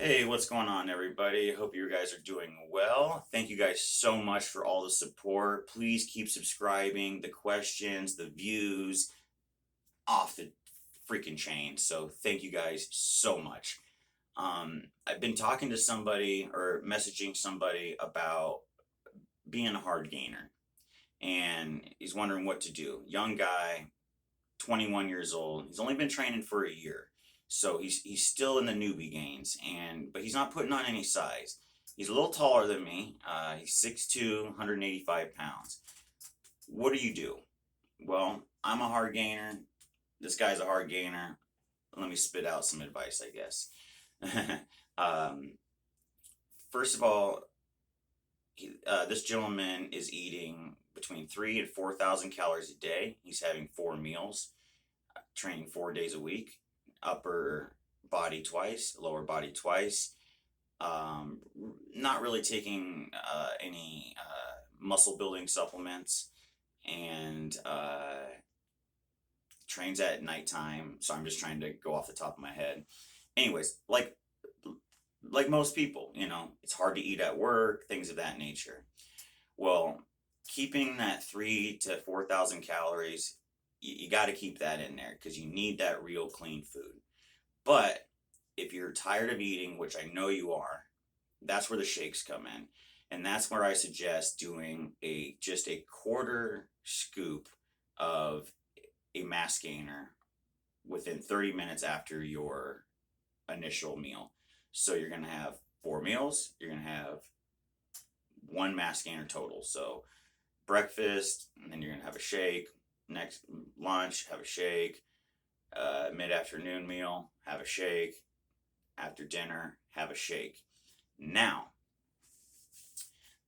Hey, what's going on, everybody? Hope you guys are doing well. Thank you guys so much for all the support. Please keep subscribing. The questions, the views, off the freaking chain. So thank you guys so much. I've been talking to somebody or messaging somebody about being a hard gainer, and he's wondering what to do. Young guy, 21 years old. He's only been training for a year. So he's still in the newbie gains, but he's not putting on any size. He's a little taller than me. He's 6'2", 185 pounds. What do you do? Well, I'm a hard gainer. This guy's a hard gainer. Let me spit out some advice, I guess. um, First of all, this gentleman is eating between 3 and 4,000 calories a day. He's having 4 meals, training 4 days a week, upper body twice, lower body twice. Um, Not really taking any muscle building supplements, and trains at nighttime. So I'm just trying to go off the top of my head. Anyways, like most people, it's hard to eat at work, things of that nature. Well, keeping that 3 to 4,000 calories, you got to keep that in there because you need that real clean food. But if you're tired of eating, which I know you are, that's where the shakes come in. And that's where I suggest doing just a quarter scoop of a mass gainer within 30 minutes after your initial meal. So you're going to have 4 meals, you're going to have one mass gainer total. So breakfast, and then you're going to have a shake. Next lunch, have a shake. Mid-afternoon meal, have a shake. After dinner, have a shake. Now,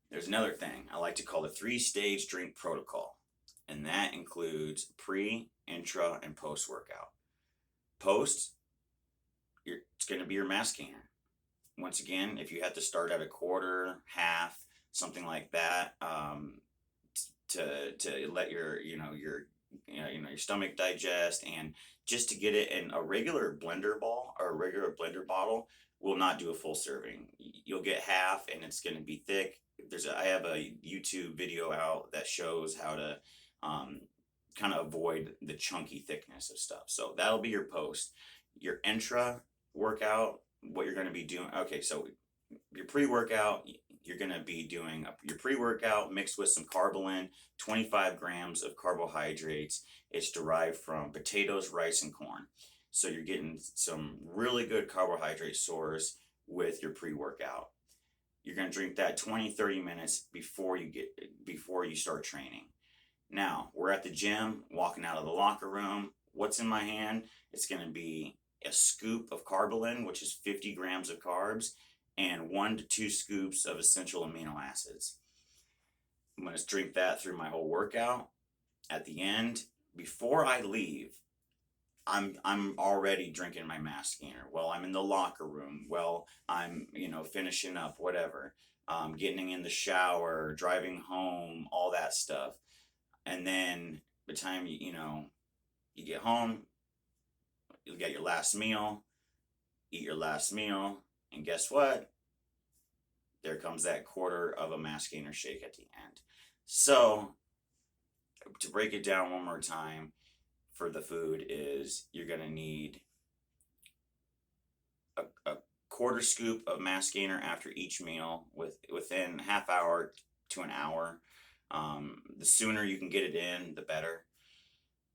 there's another thing I like to call the 3-stage drink protocol, and that includes pre, intra, and post workout. Post, it's going to be your mass gainer. Once again, if you have to start at a quarter, half, something like that, to let your stomach digest, and just to get it in a regular blender ball or a regular blender bottle will not do a full serving. You'll get half, and it's going to be thick. I have a YouTube video out that shows how to kind of avoid the chunky thickness of stuff. So that'll be your post. Your intra workout, what you're going to be doing. Okay, so your pre-workout, you're going to be doing your pre-workout mixed with some carbolin, 25 grams of carbohydrates. It's derived from potatoes, rice, and corn. So you're getting some really good carbohydrate source with your pre-workout. You're going to drink that 20-30 minutes before you start training. Now, we're at the gym, walking out of the locker room. What's in my hand? It's going to be a scoop of carbolin, which is 50 grams of carbs, and 1 to 2 scoops of essential amino acids. I'm going to drink that through my whole workout. At the end, before I leave, I'm already drinking my mass gainer. Well, I'm in the locker room. Well, I'm finishing up, whatever. Getting in the shower, driving home, all that stuff. And then by the time you get home, you'll get your last meal, eat your last meal, and guess what? There comes that quarter of a mass gainer shake at the end. So to break it down one more time, for the food is you're going to need a quarter scoop of mass gainer after each meal within half hour to an hour. The sooner you can get it in, the better.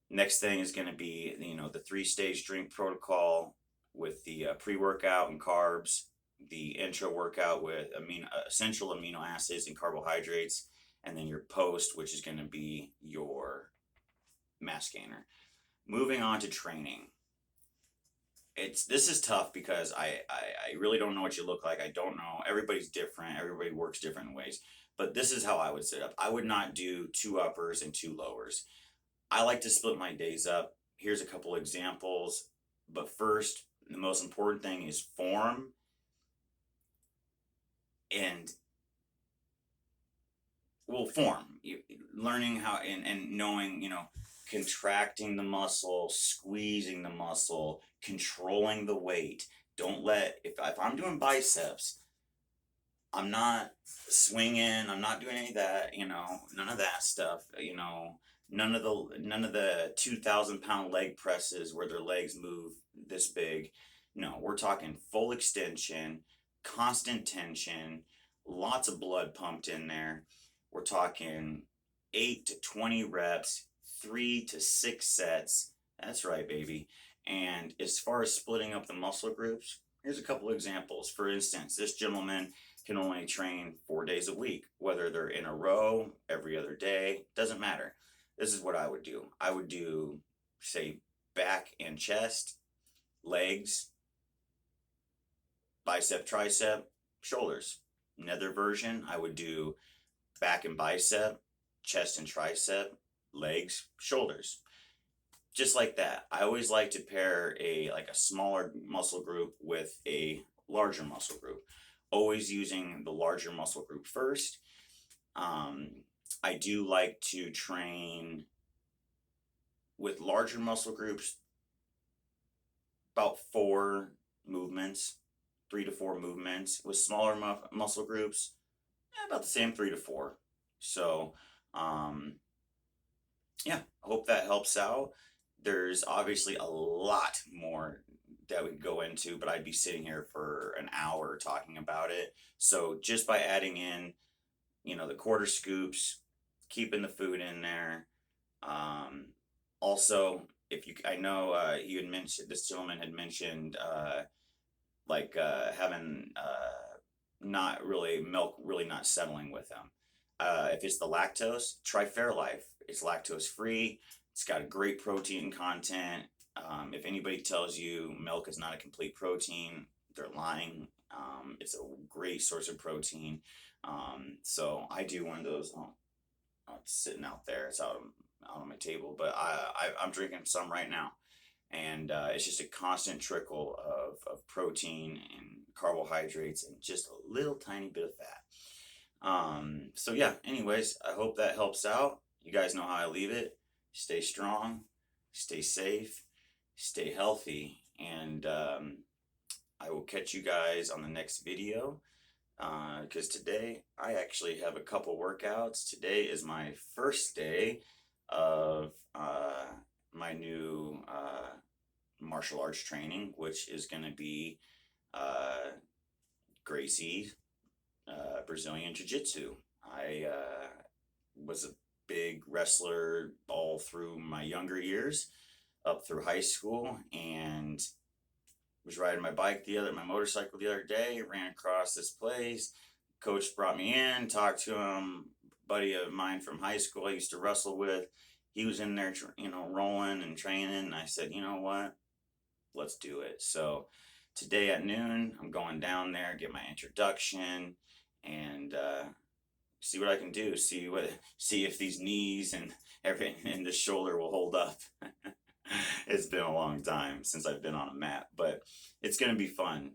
Next thing is going to be the 3-stage drink protocol with the pre-workout and carbs, the intra workout with essential amino acids and carbohydrates, and then your post, which is going to be your mass gainer. Moving on to training. This is tough because I really don't know what you look like. I don't know. Everybody's different. Everybody works different ways. But this is how I would set up. I would not do 2 uppers and 2 lowers. I like to split my days up. Here's a couple examples. But first, the most important thing is form and learning how and knowing, contracting the muscle, squeezing the muscle, controlling the weight, Don't let, if I'm doing biceps, I'm not swinging. I'm not doing any of that. None of that stuff. None of the 2,000 pound leg presses where their legs move this big. No, we're talking full extension, constant tension, lots of blood pumped in there. We're talking 8 to 20 reps, 3 to 6 sets. That's right, baby. And as far as splitting up the muscle groups, here's a couple examples. For instance, this gentleman can only train 4 days a week, whether they're in a row, every other day, doesn't matter. This is what I would do. I would do, say, back and chest, legs, bicep, tricep, shoulders. Another version, I would do back and bicep, chest and tricep, legs, shoulders. Just like that. I always like to pair a smaller muscle group with a larger muscle group, always using the larger muscle group first. I do like to train with larger muscle groups about 4 movements, 3 to 4 movements. With smaller muscle groups, about the same, 3 to 4. So, yeah, I hope that helps out. There's obviously a lot more that we could go into, but I'd be sitting here for an hour talking about it. So just by adding in, the quarter scoops, keeping the food in there. Also, I know you had mentioned, this gentleman had mentioned, having not really milk really not settling with him. If it's the lactose, try Fairlife. It's lactose free. It's got a great protein content. If anybody tells you milk is not a complete protein, they're lying. It's a great source of protein. So I do one of those. It's sitting out there. It's out on my table, but I'm drinking some right now, and it's just a constant trickle of protein and carbohydrates and just a little tiny bit of fat. So yeah. Anyways, I hope that helps out. You guys know how I leave it. Stay strong, stay safe, stay healthy, and I will catch you guys on the next video. Because today I actually have a couple workouts. Today is my first day of my new martial arts training, which is going to be Gracie Brazilian Jiu-Jitsu. I was a big wrestler all through my younger years, up through high school, and was riding my motorcycle the other day, ran across this place. Coach brought me in, talked to him. Buddy of mine from high school I used to wrestle with, he was in there, rolling and training. And I said, you know what? Let's do it. So today at noon, I'm going down there, get my introduction, and see what I can do. See if these knees and everything and the shoulder will hold up. It's been a long time since I've been on a mat, but it's gonna be fun.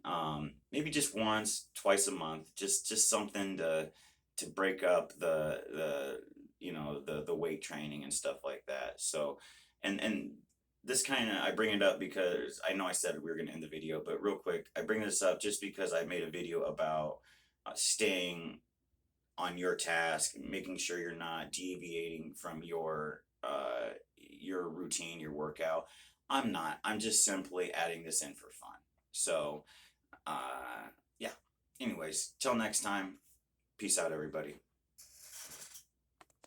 Maybe just once, twice a month, just something to break up the weight training and stuff like that. So, and this I bring it up because I know I said we were gonna end the video, but real quick, I bring this up just because I made a video about staying on your task, making sure you're not deviating from your routine, your workout. I'm not. I'm just simply adding this in for fun. So, yeah. Anyways, till next time. Peace out, everybody.